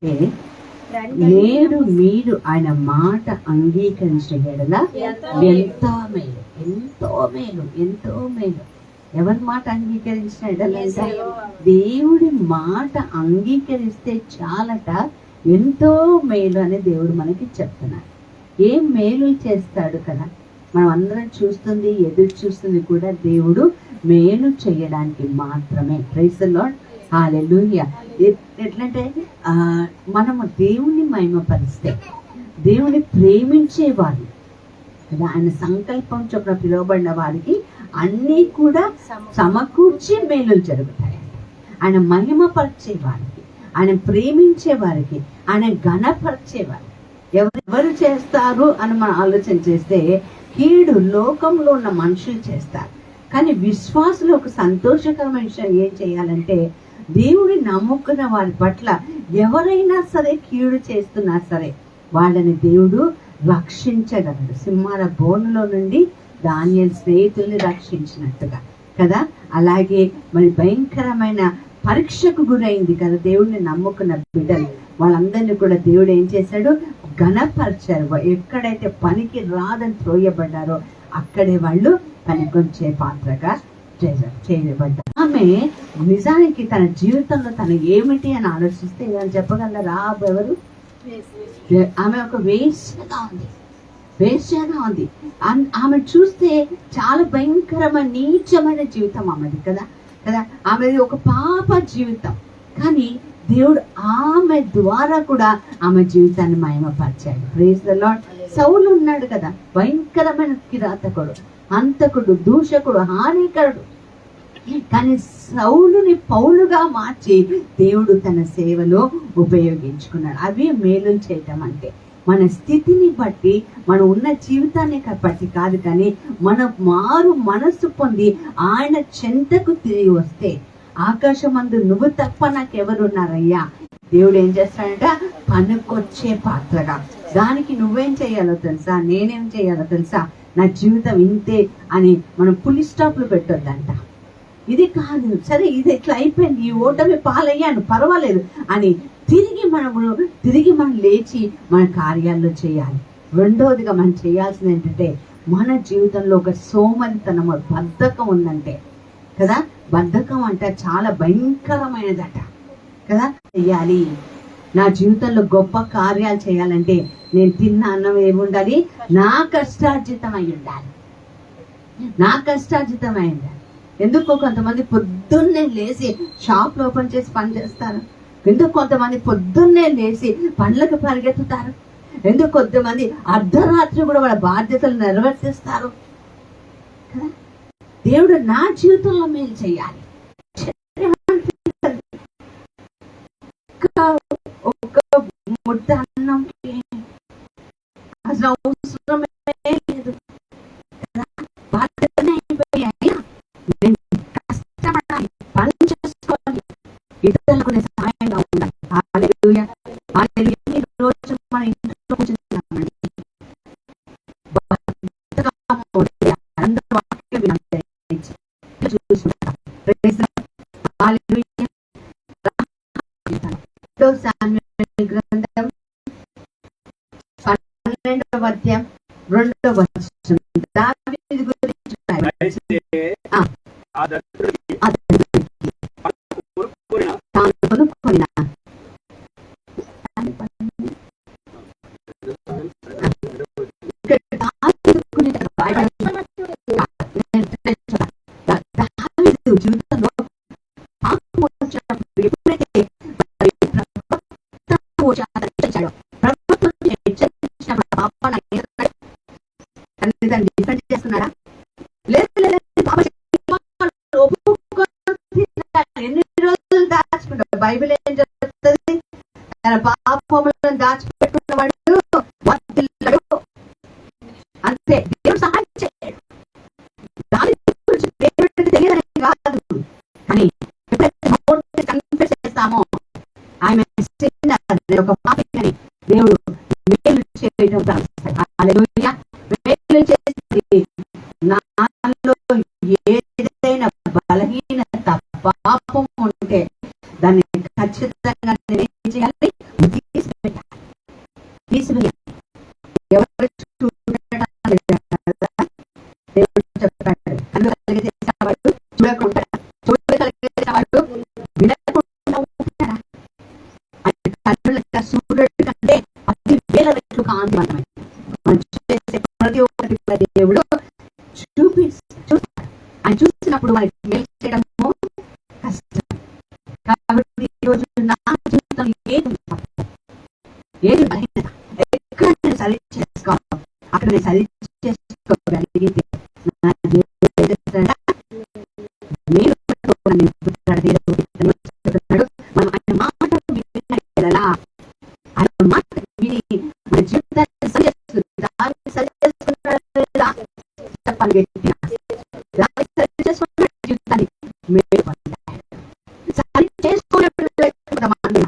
నేడు మీరు ఆయన మాట అంగీకరించిన ఎడల ఎంతో మేలు, ఎంతో మేలు, ఎంతో మేలు. ఎవరి మాట అంగీకరించిన ఎడలంటే దేవుడి మాట అంగీకరిస్తే చాలట ఎంతో మేలు అని దేవుడు మనకి చెప్తున్నాడు. ఏం మేలు చేస్తాడు కదా, మనం అందరం చూస్తుంది, ఎదురు చూస్తుంది కూడా దేవుడు మేలు చేయడానికి మాత్రమే. ప్రైజ్ ది లార్డ్, హల్లెలూయా. ఎట్లంటే మనము దేవుణ్ణి మహిమపరిస్తే, దేవుని ప్రేమించేవారు కదా, ఆయన సంకల్పం చొప్పున పిలువబడిన వారికి అన్నీ కూడా సమకూర్చి మేలు జరుగుతాయి. ఆయన మహిమపరిచే వారికి, ఆయన ప్రేమించే వారికి, ఆయన ఘనపరిచేవారు ఎవరు చేస్తారు అని మనం ఆలోచన చేస్తే కీడు లోకంలో ఉన్న మనుషులు చేస్తారు. కానీ విశ్వాసులు ఒక సంతోషకరమైన విషయం ఏం చేయాలంటే, దేవుడి నమ్ముకున్న వారి పట్ల ఎవరైనా సరే కీడు చేస్తున్నా సరే వాళ్ళని దేవుడు రక్షించగలడు. సింహాల బోనులో నుండి దానియేలు స్నేహితుల్ని రక్షించినట్టుగా కదా, అలాగే మరి భయంకరమైన పరీక్షకు గురైంది కదా దేవుడిని నమ్ముకున్న బిడ్డలు, వాళ్ళందరినీ కూడా దేవుడు ఏం చేశాడు, ఘనపరిచారు. ఎక్కడైతే పనికి రాదని త్రోయబడ్డారో అక్కడే వాళ్ళు పనికొచ్చే పాత్రగా చేయబడ్డారు. ఆమె నిజానికి తన జీవితంలో తను ఏమిటి అని ఆలోచిస్తే ఏమని చెప్పగలరా? ఎవరు? ఆమె ఒక వేశ్యగా ఉంది, వేశ్యగా ఉంది. ఆమె చూస్తే చాలా భయంకరమైన నీచమైన జీవితం ఆమెది కదా కదా, ఆమెది ఒక పాప జీవితం. కానీ దేవుడు ఆమె ద్వారా కూడా ఆమె జీవితాన్ని మహిమపరిచాడు. Praise the Lord. సౌలు ఉన్నాడు కదా, భయంకరమైన కిరాతకుడు, హంతకుడు, దూషకుడు, హానికరుడు. కానీ సౌలుని పౌలుగా మార్చి దేవుడు తన సేవలో ఉపయోగించుకున్నాడు. అవి మేలు చేయటం అంటే మన స్థితిని బట్టి, మనం ఉన్న జీవితాన్ని బట్టి కాదు, కానీ మన మారు మనస్సు పొంది ఆయన చెంతకు తిరిగి వస్తే, ఆకాశమందు నువ్వు తప్ప నాకెవరున్నారయ్యా, దేవుడు ఏం చేస్తాడంట, పనికొచ్చే పాత్రగా. దానికి నువ్వేం చేయాలో తెలుసా, నేనేం చేయాలో తెలుసా, నా జీవితం ఇంతే అని మనం పులి స్టాప్లు పెట్టొద్దంట. ఇది కాదు, సరే ఇది ఇట్లా అయిపోయింది, ఈ ఓటమి పాలయ్యాను, పర్వాలేదు అని తిరిగి మనం లేచి మన కార్యాల్లో చేయాలి. రెండోదిగా మనం చేయాల్సింది ఏంటంటే, మన జీవితంలో ఒక సోమరితనం, బద్ధకం ఉందంటే కదా, బద్ధకం అంటే చాలా భయంకరమైనదట కదా. చెయ్యాలి, నా జీవితంలో గొప్ప కార్యాలు చేయాలంటే నేను తిన్న అన్నం ఏముండాలి, నా కష్టార్జితం అయి ఉండాలి, నా కష్టార్జితం అయి ఉండాలి. ఎందుకు కొంతమంది పొద్దున్నే లేచి షాప్లు ఓపెన్ చేసి పని చేస్తారు? ఎందుకు కొంతమంది పొద్దున్నే లేచి పనులకు పరిగెత్తుతారు? ఎందుకు కొంతమంది అర్ధరాత్రి కూడా వాళ్ళ బాధ్యతలు నెరవేర్తిస్తారు కదా. దేవుడు నా జీవితంలో మేలు చేయాలి. ఒక ముద్ద అన్నంకి అసలు అవసరమే లేదు, బాధ్యతనే అయిపోయాయి. నేను కష్టపడాలి, పని చేసుకోవాలి, ఇతరులకు నేను సహాయంగా ఉండాలి. హల్లెలూయా, హల్లెలూయా. ఈ రోజు మన ఇంట్లో కూర్చున్నామండి, గ్రంథం 12వ అధ్యాయం 2వ వచనం దావీదు గురించి జీవితంలో డిఫెండ్ చేస్తున్నాడా? లేదు, ఎన్ని రోజులు దాచుకుంటాడు? బైబిల్ ఏం చెప్తుంది, తన పాపములను దాచిపెట్టుకున్నవాడు వర్ధిల్లడు. అంతే, దేవుడు సహాయం చేయడు. దాని గురించి దేవుడికి తెలియదని కాదు, కానీ ఎప్పుడైతే కన్ఫెస్ చేస్తామో ఆమె ఒక పాపిని దేవుడు మేలు చేయడం. హల్లెలూయా. మేలు చేసి నాలో ఏదైనా బలహీనత, పాపం ఉంటే దాన్ని ఖచ్చితంగా ఏం చేయాలి? తీసివేయాలి. తీసివేయాలి. ఎవరు చూడటానికి దేవుడు చెప్పాడు, కన్ను కలిగితే వాడు చూడకుండా, చూడగలిగితే వాడు వినకుండా ఉంటాడా? కన్నుల సూర్యుడి కంటే 10,000 రెట్లు కాంతివంతమైన మనం చేసే ప్రతి ఒక్కటి కూడా దేవుడు చూస్తాడు. ఆయన చూసినప్పుడు మనకి మేలు చేయడము కష్టం. కాబట్టి ఈ రోజు నా జీవితం ఏది బలహీనత, ఎక్కడ నేను సరి చేసుకోవాలి, అక్కడ నేను సరి చేసుకోగలిగితే నా జీవితం నేను మనం ఆయన మాట వినగలరా? ఆయన మాట విని మన జీవితాన్ని సరి చేసుకుంటారు. సరి చేసుకుంటారా? చెప్పాలి గట్టిగా. సరి చేసుకున్న జీవితాన్ని మేలు పొందాలి. సరి చేసుకునే పిల్లలు వాళ్ళు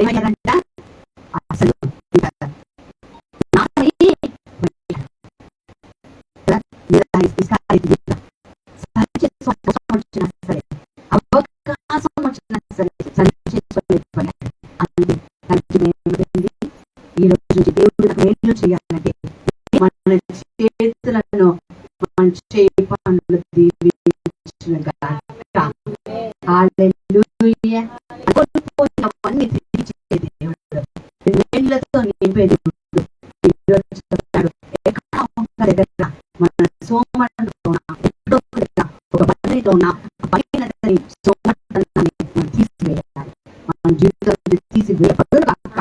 ఏమయ్యారంట? అసలు సరే, అవకాశం వచ్చినా సరే సరి చేసుకోలేకపోయాడు. ఈ రోజు దేవుడు నాకు మేలు చేయాలంటే మన చేతులను మంచి పనులు కోల్పోయినవన్నీ తిరిగి దేవుడు మేళ్లతో నింపే దేవుడు. దగ్గర మన సోమరంతో ఒక బదిలీతో ఉన్న బలహీనతని సోమర్థనాన్ని మనం తీసివేయాలి. మన జీవితంలో తీసివేయబడు కాక.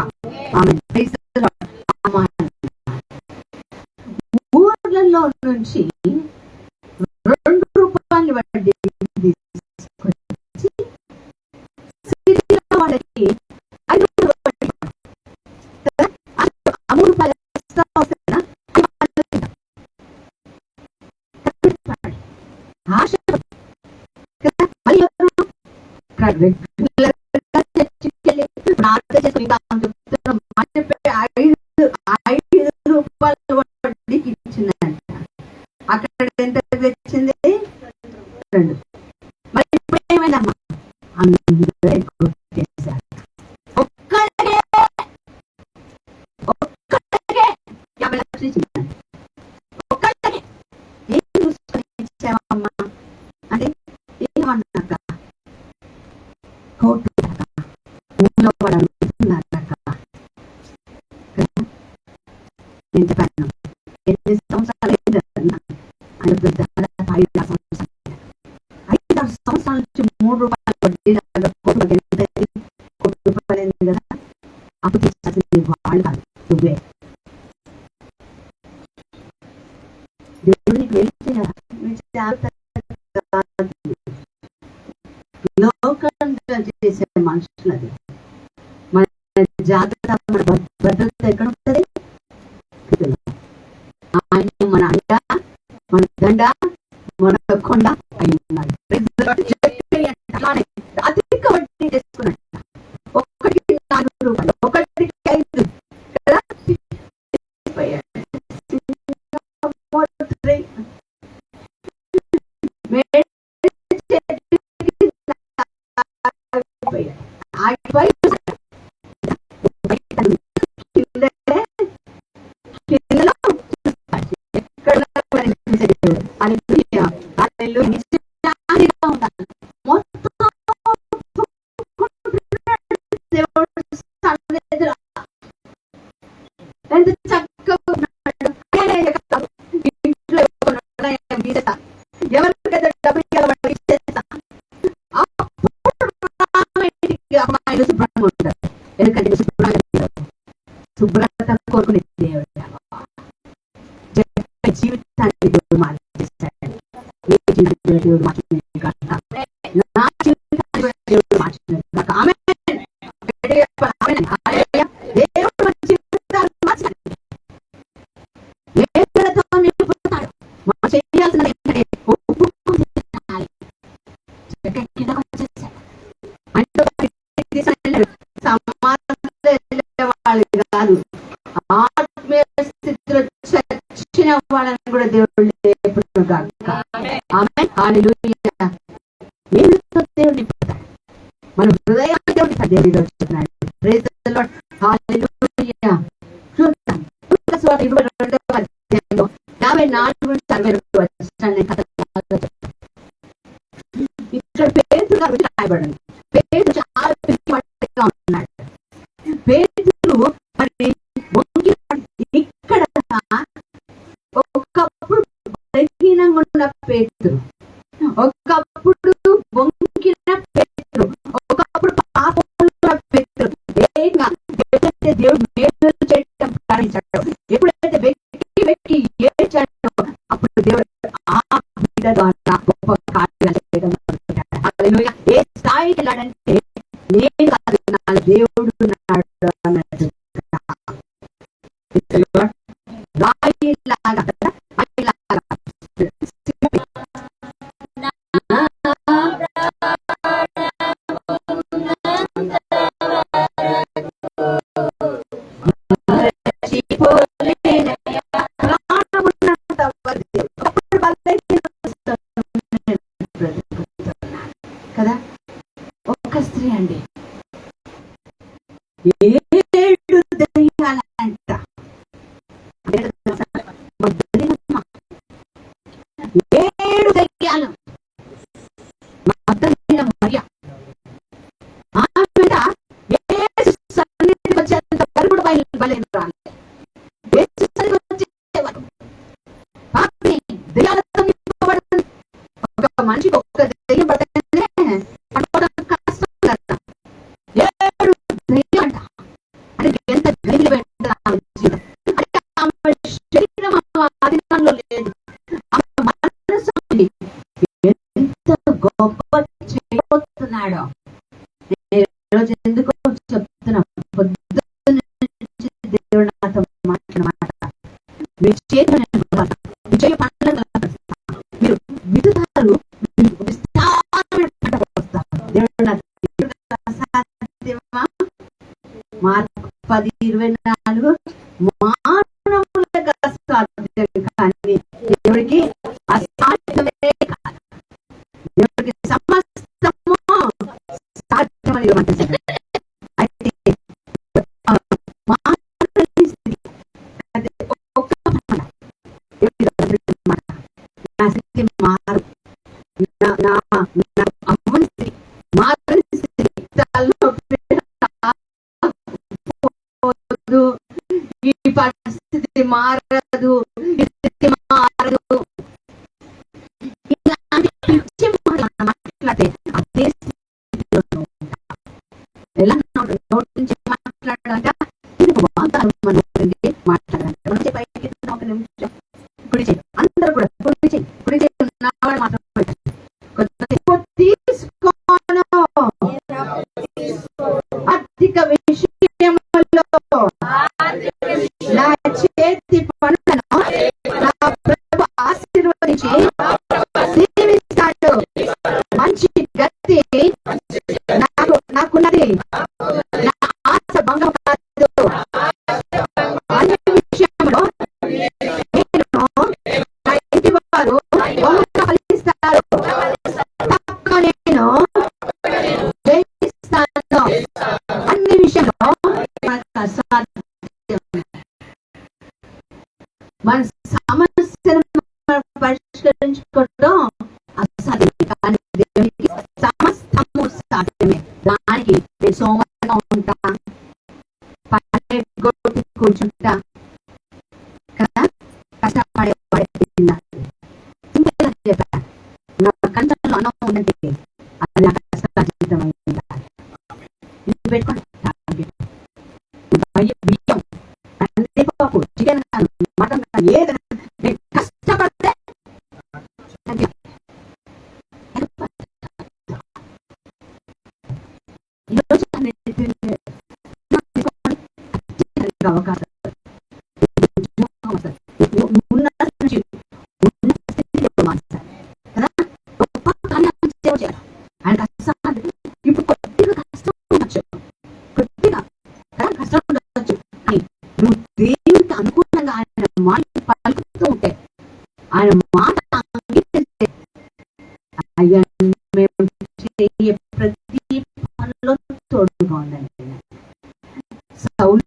ఊర్లలో నుంచి 2 రూపాయలు వడ్డీ తీసుకొచ్చి సిటీలో వాళ్ళకి 5 రూపాయలు వడ్డీ, 3 రూపాయలు ఆశ రూపాయలకి ఇచ్చిందంట. అక్కడ ఎంత తెచ్చింది? 2. మరి ఇప్పుడు ఏమైందమ్మా? అందరూ ఎక్కువ చేశారు. ఒక్కడికే 50 లక్షలు ఇచ్చిందంట. ఒక్కడికే ఏం చూసుకొని ఇచ్చావమ్మా అంటే ఏమన్నాక కోర్టు ఊళ్ళో వాడు అడుగుతున్నాక నేను చెప్పాను 8 సంవత్సరాలు దాదాపు 5-6 సంవత్సరాల నుంచి 3 రూపాయలు వడ్డీ కోటి రూపాయలు అయింది కదా. అప్పు తీసుకోవాల్సింది వాళ్ళు కాదు, నువ్వే. దేవుడికి వెళ్ళి లోకంగా చేసే మనుషులది. మన జాగ్రత్త, మన భద్రత ఎక్కడ ఉంటుంది? ఆయన మన అండ, మన దండ, మన కొండ అయి ఉన్నాడు. అధిక వడ్డీ చేసుకున్నట్ట. 1కి 4 రూపాయలు, 1కి 5 కదా. ఎవరికైతే డబ్బులు శుభ్రంగా ఉంటారు. ఎందుకంటే శుభ్రత కోరుకునే దేవుడు జీవితాన్ని దేవుడు మార్చేస్తాడు. దేవుడు మార్చుకునే కాక నా జీవితాన్ని దేవుడు మార్చుకునే కాక. ఆమె దేవుడు జీవితాన్ని మార్చాలి. నింపుతాడు. మనం చేయాల్సిన వాళ్ళు కాదు, ఆత్మీయ స్థితిలో చచ్చిన వాళ్ళని కూడా దేవుడు లేపును గాక. ఆమేన్. హల్లెలూయా. దేవుడు నింపుతాడు. మన హృదయాన్ని దేవుడు చెప్తున్నాడు. అనే కథ ఇక్కడ పేతురు గారు రాయబడింది. పేతురు చాలా పిచ్చివాడిగా ఉన్నాడు. పేతురు మరి ఇక్కడ ఒకప్పుడు బలహీనంగా ఉన్న పేతురు, ఒకప్పుడు వంకిన పేతురు, ఒకప్పుడు పాపంలో పేతురు దేవుడు మేలు చేయడం ప్రారంభించాడు. ఎప్పుడైతే వెక్కి వెక్కి ఏడ్చాడో అప్పుడు దేవుడు ఆ బిడ్డ ద్వారా గొప్ప కార్యాలు చేయడం మొదలుపెట్టాడు. ఏ స్థాయికి వెళ్ళాడంటే నేను కాదు నా దేవుడు ఉన్నాడు అన్నట్టు రాయిలాగా కదా. ఒక్క స్త్రీ అండి 7 దయ్యాలంట. 7 దయ్యాలు మగ్దలేన మరియ ఆమె మీద యేసు సన్నిధికి వచ్చేంత వరకు కూడా బయలుదేరాలి. యేసు సన్నిధికి వచ్చేవారు పాపి దయ్యాలతో నింపబడింది. ఒక మనిషికి ఒక్క దయ్యం పడితేనే పట్టుకోవడం కష్టం కదా. 7 దయ్యాలంట. అంటే ఎంత ధైర్యం పెట్టాలి జీవితం. అంటే ఆమె శరీరం అధికారంలో లేదు. ఆమె మనసు ఎంత గొప్ప చేయబోతున్నాడో ఈరోజు ఎందుకో చెప్తున్నా. పొద్దున్న నుంచి దేవుడు నాతో మాట్లాడమాట. మీ చేతులు చేయ పనులు మీరు విధుతారు దేవుడు నా మార్కు 10:24 మానవులకు అసాధ్యం కానీ దేవుడికి అసాధ్యమే కాదు. దేవుడికి సమస్తము సాధ్యమని అయితే నా స్థితి మారు, నా అమ్మని స్థితి మారని స్థితి ఈ పరిస్థితి మారదు, ఈ స్థితి మారదు. ఇలాంటి పిచ్చి మాట్లాడితే అదే స్థితిలో ఎలా నోటి నుంచి మాట్లాడాలంట. ఇది వాతావరణం మాట్లాడాలంట. మంచి పైకి ఒక నిమిషం కుడి చేయి, అందరూ కూడా కుడి చేయి, కుడి చేయి ఉన్నవాడు మాత్రం తీసుకోను ఆర్థిక విషయంలో నా చేతి పనులను నా ప్రభు ఆశీర్వదించి దీవిస్తాడు. మంచి గతి నాకున్నది. నా ఆశ భంగం కాదు. అన్ని విషయంలో నేను నా ఇంటి వారు ఫలిస్తారు. తప్ప నేను జయిస్తాను. అన్ని విషయంలో మన సమస్యను పరిష్కరించుకోవడం అసాధ్యం కానీ దేవునికి సమస్తము సాధ్యమే. దానికి నేను సోమరంగా ఉంటా, పల్లెగొట్టి కూర్చుంటా కదా. కష్టపడే చెప్పా నా కంచంలో అన్నం ఉందంటే అది నా కష్టార్జితం అయింది. ఇది పెట్టుకోండి. బియ్యం కందిపప్పు చికెన్ మటన్ ఏదైనా నేను కష్టపడితే ఈరోజు అవకాశం ఇప్పుడు కొద్దిగా కష్టం ఉండొచ్చు, కొద్దిగా కష్టం ఉండొచ్చు. నువ్వు దేవునికి అనుకూలంగా ఆయన మాట పలుకుతూ ఉంటే, ఆయన మాట అంగీకరిస్తే అయ్యా మేము చేయ ప్రతి పనిలో తోడుగా ఉండండి. సౌలు